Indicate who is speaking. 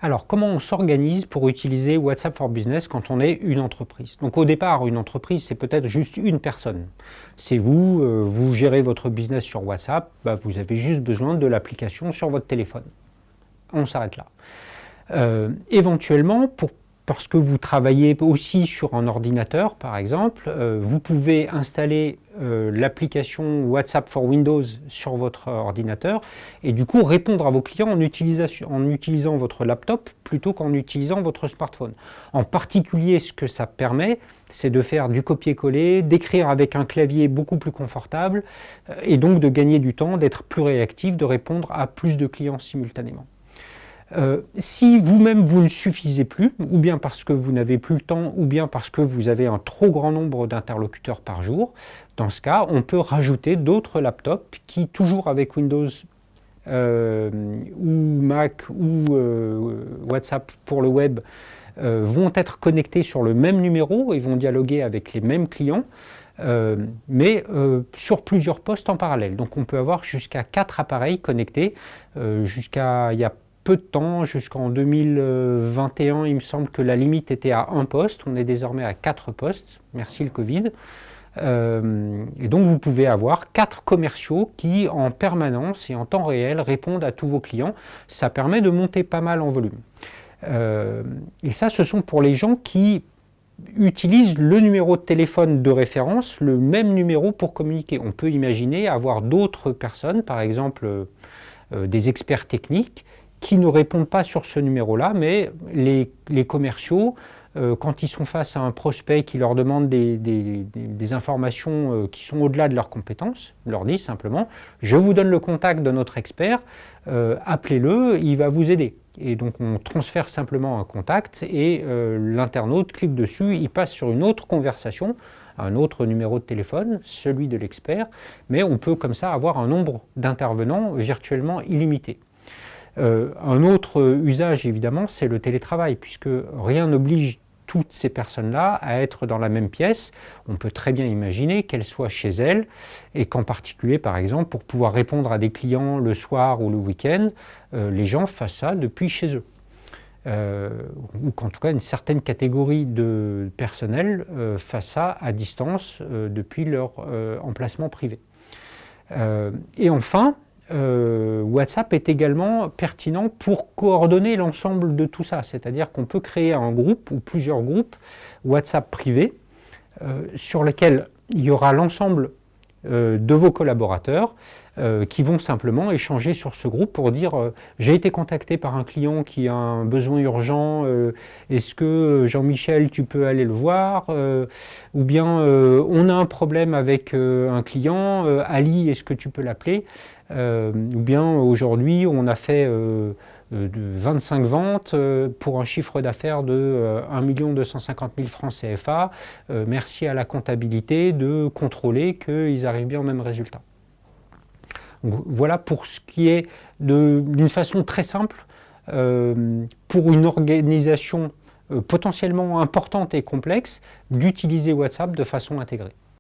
Speaker 1: Alors, comment on s'organise pour utiliser WhatsApp for Business quand on est une entreprise? Donc au départ, une entreprise, c'est peut-être juste une personne. C'est vous, vous gérez votre business sur WhatsApp, vous avez juste besoin de l'application sur votre téléphone. On s'arrête là. Éventuellement, parce que vous travaillez aussi sur un ordinateur, par exemple, vous pouvez installer l'application WhatsApp for Windows sur votre ordinateur et du coup répondre à vos clients en utilisant votre laptop plutôt qu'en utilisant votre smartphone. En particulier, ce que ça permet, c'est de faire du copier-coller, d'écrire avec un clavier beaucoup plus confortable et donc de gagner du temps, d'être plus réactif, de répondre à plus de clients simultanément. Si vous-même vous ne suffisez plus, ou bien parce que vous n'avez plus le temps, ou bien parce que vous avez un trop grand nombre d'interlocuteurs par jour, dans ce cas, on peut rajouter d'autres laptops qui, toujours avec Windows ou Mac ou WhatsApp pour le web, vont être connectés sur le même numéro et vont dialoguer avec les mêmes clients, mais sur plusieurs postes en parallèle. Donc on peut avoir jusqu'à 4 appareils connectés, jusqu'à il y a peu de temps, jusqu'en 2021, il me semble que la limite était à un poste. On est désormais à 4 postes, merci le Covid. Et donc vous pouvez avoir 4 commerciaux qui en permanence et en temps réel répondent à tous vos clients. Ça permet de monter pas mal en volume. Et ça, ce sont pour les gens qui utilisent le numéro de téléphone de référence, le même numéro pour communiquer. On peut imaginer avoir d'autres personnes, par exemple des experts techniques, qui ne répondent pas sur ce numéro-là, mais les commerciaux, quand ils sont face à un prospect qui leur demande des informations qui sont au-delà de leurs compétences, leur disent simplement « je vous donne le contact de notre expert, appelez-le, il va vous aider ». Et donc on transfère simplement un contact et l'internaute clique dessus, il passe sur une autre conversation, un autre numéro de téléphone, celui de l'expert, mais on peut comme ça avoir un nombre d'intervenants virtuellement illimité. Un autre usage, évidemment, c'est le télétravail, puisque rien n'oblige toutes ces personnes-là à être dans la même pièce. On peut très bien imaginer qu'elles soient chez elles, et qu'en particulier, par exemple, pour pouvoir répondre à des clients le soir ou le week-end, les gens fassent ça depuis chez eux. Ou qu'en tout cas, une certaine catégorie de personnel fasse ça à distance depuis leur emplacement privé. Et enfin, WhatsApp est également pertinent pour coordonner l'ensemble de tout ça, c'est-à-dire qu'on peut créer un groupe ou plusieurs groupes WhatsApp privés sur lesquels il y aura l'ensemble de vos collaborateurs qui vont simplement échanger sur ce groupe pour dire j'ai été contacté par un client qui a un besoin urgent, est-ce que Jean-Michel tu peux aller le voir, ou bien on a un problème avec un client, Ali est-ce que tu peux l'appeler, ou bien aujourd'hui on a fait de 25 ventes pour un chiffre d'affaires de 1 250 000 francs CFA. Merci à la comptabilité de contrôler qu'ils arrivent bien au même résultat. Donc, voilà pour ce qui est d'une façon très simple pour une organisation potentiellement importante et complexe d'utiliser WhatsApp de façon intégrée.